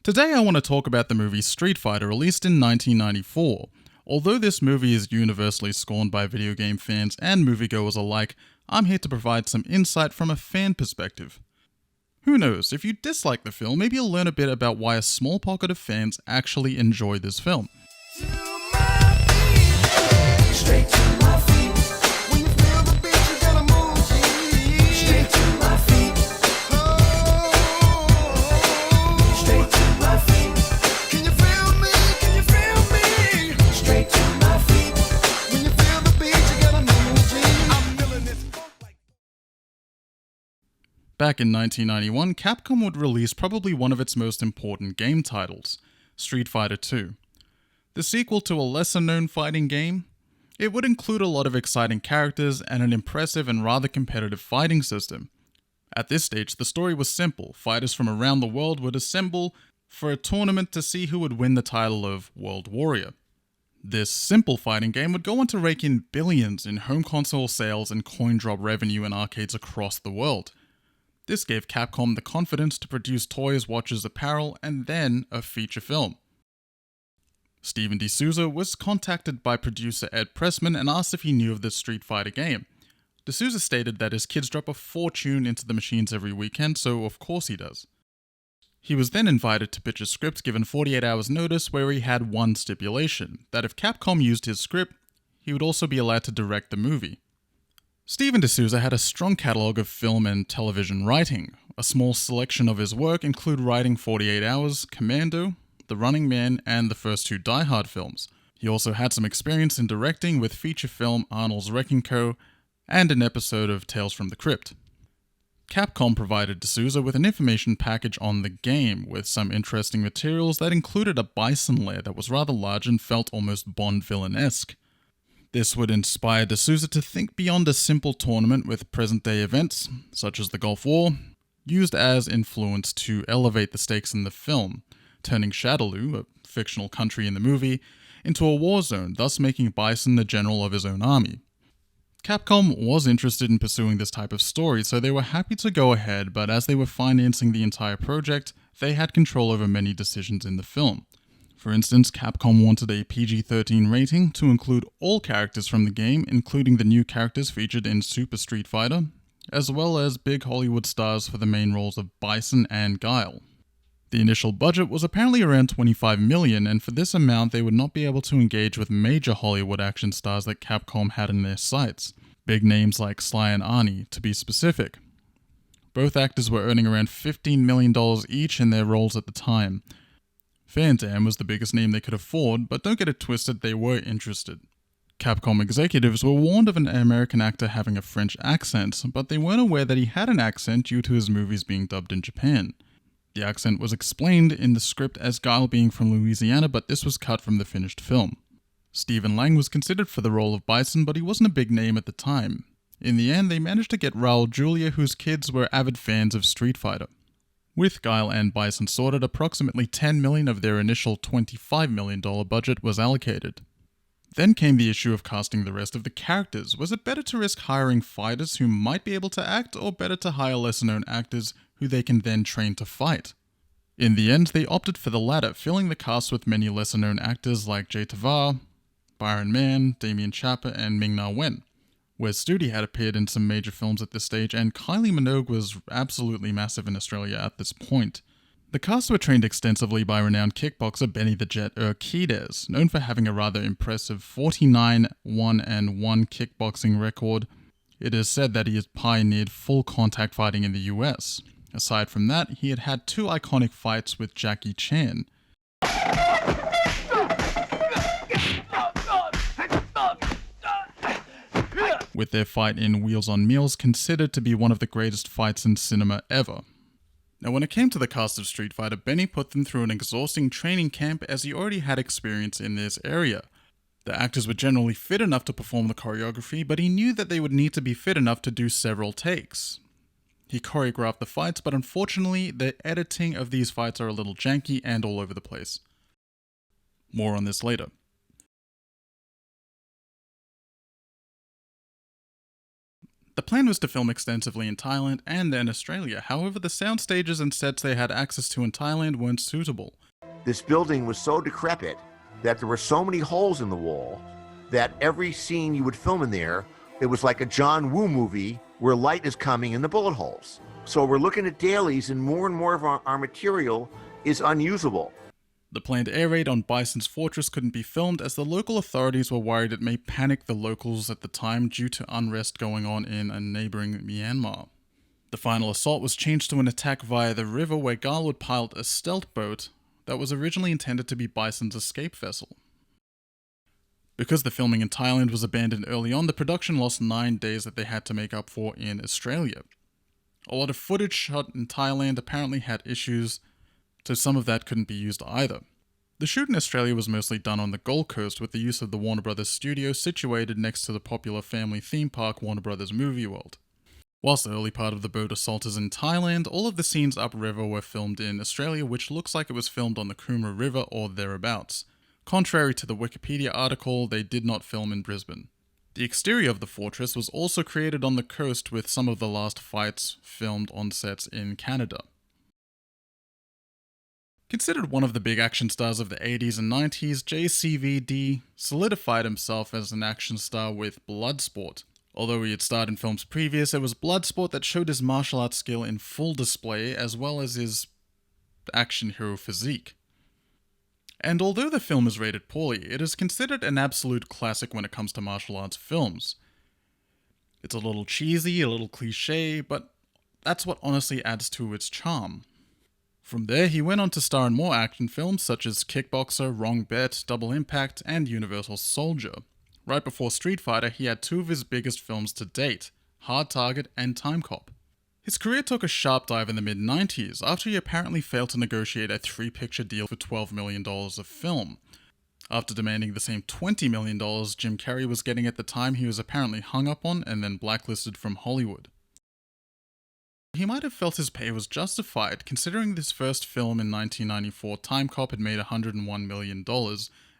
Today I want to talk about the movie Street Fighter, released in 1994. Although this movie is universally scorned by video game fans and moviegoers alike, I'm here to provide some insight from a fan perspective. Who knows, if you dislike the film, maybe you'll learn a bit about why a small pocket of fans actually enjoy this film. Back in 1991, Capcom would release probably one of its most important game titles, Street Fighter II. The sequel to a lesser-known fighting game, it would include a lot of exciting characters and an impressive and rather competitive fighting system. At this stage, the story was simple. Fighters from around the world would assemble for a tournament to see who would win the title of World Warrior. This simple fighting game would go on to rake in billions in home console sales and coin drop revenue in arcades across the world. This gave Capcom the confidence to produce toys, watches, apparel, and then a feature film. Steven D'Souza was contacted by producer Ed Pressman and asked if he knew of the Street Fighter game. D'Souza stated that his kids drop a fortune into the machines every weekend, so of course he does. He was then invited to pitch a script given 48 hours notice, where he had one stipulation, that if Capcom used his script, he would also be allowed to direct the movie. Steven D'Souza had a strong catalogue of film and television writing. A small selection of his work include writing 48 Hours, Commando, The Running Man, and the first two Die Hard films. He also had some experience in directing with feature film Arnold's Wrecking Co. and an episode of Tales from the Crypt. Capcom provided D'Souza with an information package on the game, with some interesting materials that included a bison lair that was rather large and felt almost Bond villain-esque. This would inspire D'Souza to think beyond a simple tournament, with present-day events, such as the Gulf War, used as influence to elevate the stakes in the film, turning Shadaloo, a fictional country in the movie, into a war zone, thus making Bison the general of his own army. Capcom was interested in pursuing this type of story, so they were happy to go ahead, but as they were financing the entire project, they had control over many decisions in the film. For instance, Capcom wanted a PG-13 rating to include all characters from the game, including the new characters featured in Super Street Fighter, as well as big Hollywood stars for the main roles of Bison and Guile. The initial budget was apparently around $25 million, and for this amount they would not be able to engage with major Hollywood action stars that Capcom had in their sights. Big names like Sly and Arnie, to be specific. Both actors were earning around $15 million each in their roles at the time. Van Damme was the biggest name they could afford, but don't get it twisted, they were interested. Capcom executives were warned of an American actor having a French accent, but they weren't aware that he had an accent due to his movies being dubbed in Japan. The accent was explained in the script as Guile being from Louisiana, but this was cut from the finished film. Stephen Lang was considered for the role of Bison, but he wasn't a big name at the time. In the end, they managed to get Raul Julia, whose kids were avid fans of Street Fighter. With Guile and Bison sorted, approximately $10 million of their initial $25 million budget was allocated. Then came the issue of casting the rest of the characters. Was it better to risk hiring fighters who might be able to act, or better to hire lesser-known actors who they can then train to fight? In the end, they opted for the latter, filling the cast with many lesser-known actors like Jay Tavar, Byron Mann, Damien Chapa, and Ming-Na Wen. Wes Studi had appeared in some major films at this stage, and Kylie Minogue was absolutely massive in Australia at this point. The cast were trained extensively by renowned kickboxer Benny the Jet Urquidez, known for having a rather impressive 49-1-1 kickboxing record. It is said that he has pioneered full contact fighting in the US. Aside from that, he had had two iconic fights with Jackie Chan. With their fight in Wheels on Meals considered to be one of the greatest fights in cinema ever. Now, when it came to the cast of Street Fighter, Benny put them through an exhausting training camp as he already had experience in this area. The actors were generally fit enough to perform the choreography, but he knew that they would need to be fit enough to do several takes. He choreographed the fights, but unfortunately, the editing of these fights are a little janky and all over the place. More on this later. The plan was to film extensively in Thailand and then Australia. However, the sound stages and sets they had access to in Thailand weren't suitable. This building was so decrepit that there were so many holes in the wall that every scene you would film in there, it was like a John Woo movie where light is coming in the bullet holes. So we're looking at dailies, and more of our material is unusable. The planned air raid on Bison's fortress couldn't be filmed as the local authorities were worried it may panic the locals at the time due to unrest going on in a neighbouring Myanmar. The final assault was changed to an attack via the river where Garwood piled a stealth boat that was originally intended to be Bison's escape vessel. Because the filming in Thailand was abandoned early on, the production lost 9 days that they had to make up for in Australia. A lot of footage shot in Thailand apparently had issues, so some of that couldn't be used either. The shoot in Australia was mostly done on the Gold Coast with the use of the Warner Brothers studio situated next to the popular family theme park Warner Brothers Movie World. Whilst the early part of the boat assault is in Thailand, all of the scenes upriver were filmed in Australia, which looks like it was filmed on the Coomera River or thereabouts. Contrary to the Wikipedia article, they did not film in Brisbane. The exterior of the fortress was also created on the coast with some of the last fights filmed on sets in Canada. Considered one of the big action stars of the 80s and 90s, JCVD solidified himself as an action star with Bloodsport. Although he had starred in films previous, it was Bloodsport that showed his martial arts skill in full display as well as his action hero physique. And although the film is rated poorly, it is considered an absolute classic when it comes to martial arts films. It's a little cheesy, a little cliche, but that's what honestly adds to its charm. From there, he went on to star in more action films such as Kickboxer, Wrong Bet, Double Impact, and Universal Soldier. Right before Street Fighter, he had 2 of his biggest films to date, Hard Target and Time Cop. His career took a sharp dive in the mid-90s after he apparently failed to negotiate a 3-picture deal for $12 million of film. After demanding the same $20 million Jim Carrey was getting at the time, he was apparently hung up on and then blacklisted from Hollywood. He might have felt his pay was justified, considering this first film in 1994, Time Cop, had made $101 million,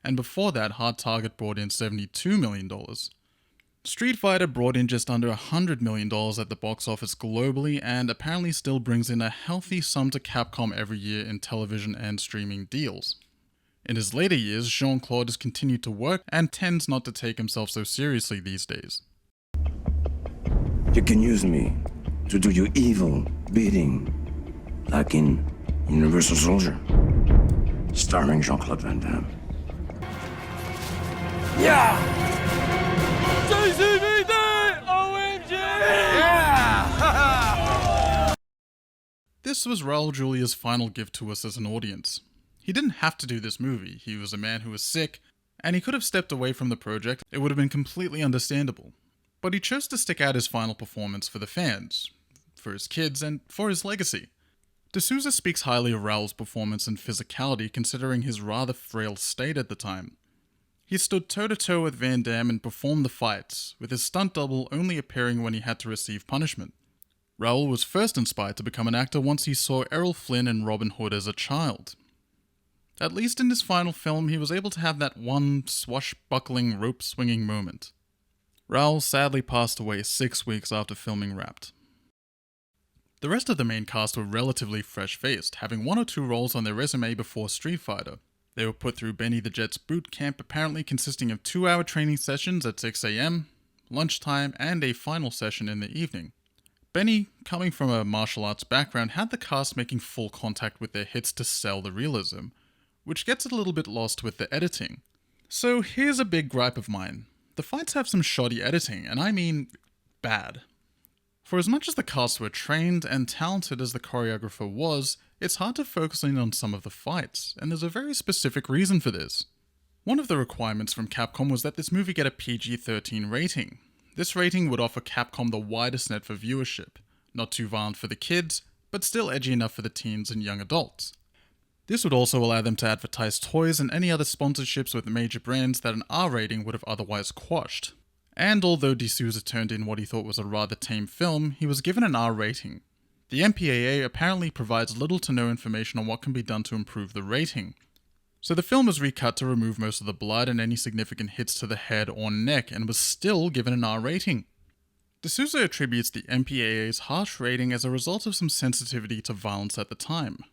and before that, Hard Target brought in $72 million. Street Fighter brought in just under $100 million at the box office globally, and apparently still brings in a healthy sum to Capcom every year in television and streaming deals. In his later years, Jean-Claude has continued to work and tends not to take himself so seriously these days. You can use me to do your evil bidding, like in Universal Soldier, starring Jean-Claude Van Damme. Yeah! JCVD! OMG! Yeah! This was Raul Julia's final gift to us as an audience. He didn't have to do this movie. He was a man who was sick, and he could have stepped away from the project. It would have been completely understandable. But he chose to stick out his final performance for the fans, for his kids, and for his legacy. D'Souza speaks highly of Raul's performance and physicality considering his rather frail state at the time. He stood toe-to-toe with Van Damme and performed the fights, with his stunt double only appearing when he had to receive punishment. Raul was first inspired to become an actor once he saw Errol Flynn in Robin Hood as a child. At least in his final film, he was able to have that one swashbuckling, rope-swinging moment. Raul sadly passed away 6 weeks after filming wrapped. The rest of the main cast were relatively fresh-faced, having 1 or 2 roles on their resume before Street Fighter. They were put through Benny the Jet's boot camp, apparently consisting of 2-hour training sessions at 6 AM, lunchtime, and a final session in the evening. Benny, coming from a martial arts background, had the cast making full contact with their hits to sell the realism, which gets a little bit lost with the editing. So here's a big gripe of mine. The fights have some shoddy editing, and I mean bad. For as much as the cast were trained and talented as the choreographer was, it's hard to focus in on some of the fights, and there's a very specific reason for this. One of the requirements from Capcom was that this movie get a PG-13 rating. This rating would offer Capcom the widest net for viewership, not too violent for the kids, but still edgy enough for the teens and young adults. This would also allow them to advertise toys and any other sponsorships with major brands that an R rating would have otherwise quashed. And although D'Souza turned in what he thought was a rather tame film, he was given an R rating. The MPAA apparently provides little to no information on what can be done to improve the rating. So the film was recut to remove most of the blood and any significant hits to the head or neck, and was still given an R rating. D'Souza attributes the MPAA's harsh rating as a result of some sensitivity to violence at the time,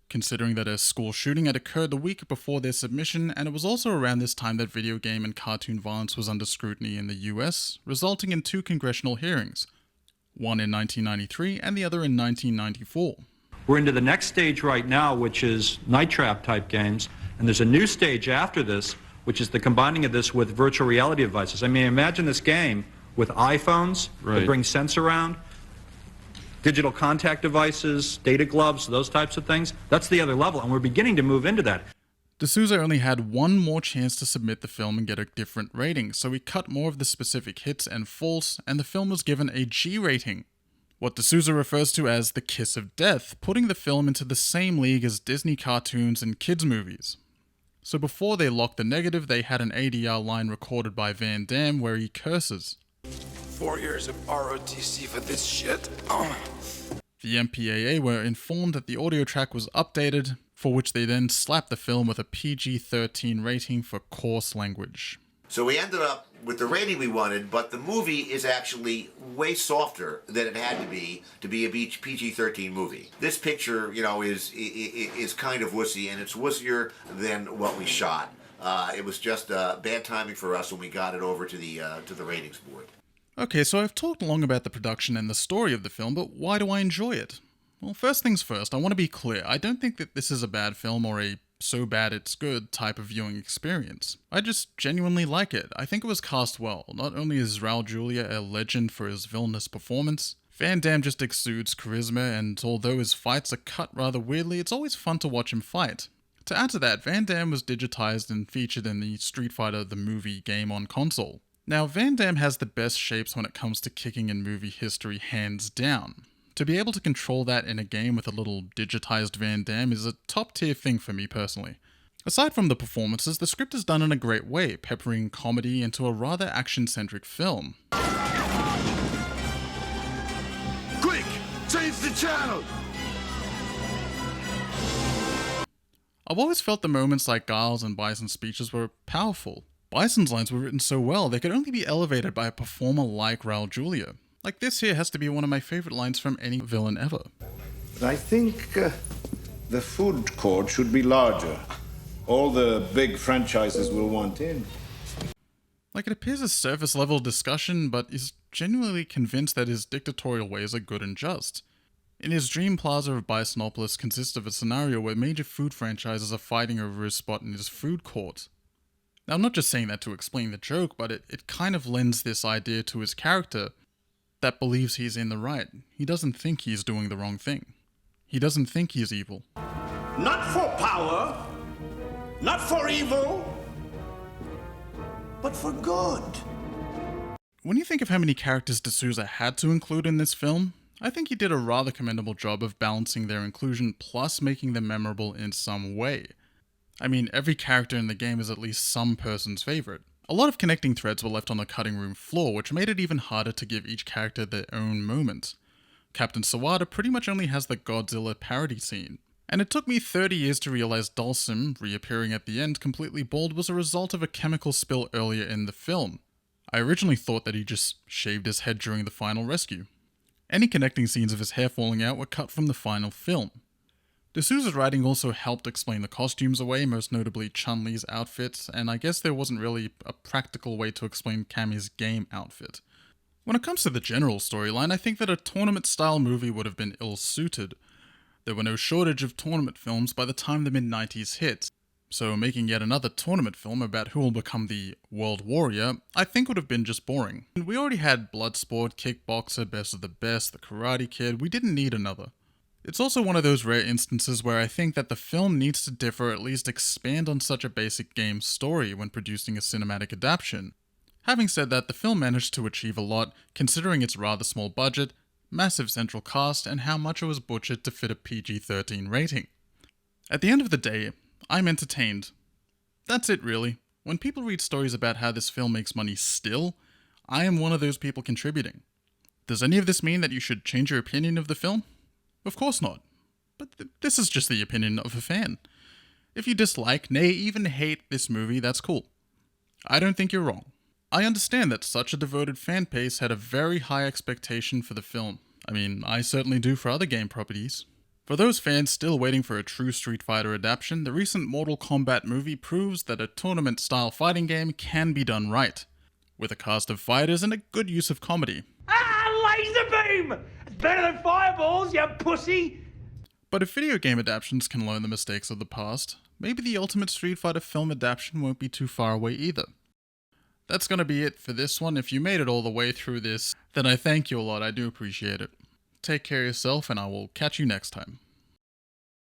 considering that a school shooting had occurred the week before their submission, and it was also around this time that video game and cartoon violence was under scrutiny in the US, resulting in 2 congressional hearings, one in 1993 and the other in 1994. We're into the next stage right now, which is night trap type games, and there's a new stage after this, which is the combining of this with virtual reality devices. I mean, imagine this game with iPhones that bring sense around, digital contact devices, data gloves, those types of things. That's the other level, and we're beginning to move into that. D'Souza only had one more chance to submit the film and get a different rating, so he cut more of the specific hits and falls, and the film was given a G rating, what D'Souza refers to as the kiss of death, putting the film into the same league as Disney cartoons and kids movies. So before they locked the negative, they had an ADR line recorded by Van Damme where he curses. 4 years of ROTC for this shit. The MPAA were informed that the audio track was updated, for which they then slapped the film with a PG-13 rating for coarse language. So we ended up with the rating we wanted, but the movie is actually way softer than it had to be a PG-13 movie. This picture, is kind of wussy, and it's wussier than what we shot. It was just bad timing for us when we got it over to the ratings board. Okay, so I've talked long about the production and the story of the film, but why do I enjoy it? Well, first things first, I want to be clear. I don't think that this is a bad film or a so bad it's good type of viewing experience. I just genuinely like it. I think it was cast well. Not only is Raul Julia a legend for his villainous performance, Van Damme just exudes charisma, and although his fights are cut rather weirdly, it's always fun to watch him fight. To add to that, Van Damme was digitized and featured in the Street Fighter the movie game on console. Now, Van Damme has the best shapes when it comes to kicking in movie history, hands down. To be able to control that in a game with a little digitized Van Damme is a top tier thing for me personally. Aside from the performances, the script is done in a great way, peppering comedy into a rather action-centric film. Quick, change the channel. I've always felt the moments like Giles and Bison's speeches were powerful. Bison's lines were written so well, they could only be elevated by a performer like Raul Julia. Like, this here has to be one of my favorite lines from any villain ever. I think the food court should be larger. All the big franchises will want in. Like, it appears a surface level discussion, but is genuinely convinced that his dictatorial ways are good and just. In his dream plaza of Bisonopolis consists of a scenario where major food franchises are fighting over his spot in his food court. Now, I'm not just saying that to explain the joke, but it kind of lends this idea to his character that believes he's in the right. He doesn't think he's doing the wrong thing. He doesn't think he's evil. Not for power, not for evil, but for good. When you think of how many characters D'Souza had to include in this film, I think he did a rather commendable job of balancing their inclusion plus making them memorable in some way. I mean, every character in the game is at least some person's favorite. A lot of connecting threads were left on the cutting room floor, which made it even harder to give each character their own moment. Captain Sawada pretty much only has the Godzilla parody scene. And it took me 30 years to realize Dhalsim, reappearing at the end completely bald, was a result of a chemical spill earlier in the film. I originally thought that he just shaved his head during the final rescue. Any connecting scenes of his hair falling out were cut from the final film. D'Souza's writing also helped explain the costumes away, most notably Chun-Li's outfit, and I guess there wasn't really a practical way to explain Cammy's game outfit. When it comes to the general storyline, I think that a tournament-style movie would have been ill-suited. There were no shortage of tournament films by the time the mid-90s hit, so making yet another tournament film about who will become the World Warrior, I think would have been just boring. We already had Bloodsport, Kickboxer, Best of the Best, The Karate Kid, we didn't need another. It's also one of those rare instances where I think that the film needs to differ or at least expand on such a basic game story when producing a cinematic adaptation. Having said that, the film managed to achieve a lot, considering its rather small budget, massive central cast, and how much it was butchered to fit a PG-13 rating. At the end of the day, I'm entertained. That's it really. When people read stories about how this film makes money still, I am one of those people contributing. Does any of this mean that you should change your opinion of the film? Of course not. But this is just the opinion of a fan. If you dislike, nay, even hate this movie, that's cool. I don't think you're wrong. I understand that such a devoted fan base had a very high expectation for the film. I mean, I certainly do for other game properties. For those fans still waiting for a true Street Fighter adaptation, the recent Mortal Kombat movie proves that a tournament-style fighting game can be done right, with a cast of fighters and a good use of comedy. Ah, laser beam! It's better than fireballs, you pussy! But if video game adaptations can learn the mistakes of the past, maybe the ultimate Street Fighter film adaptation won't be too far away either. That's gonna be it for this one. If you made it all the way through this, then I thank you a lot. I do appreciate it. Take care of yourself, and I will catch you next time.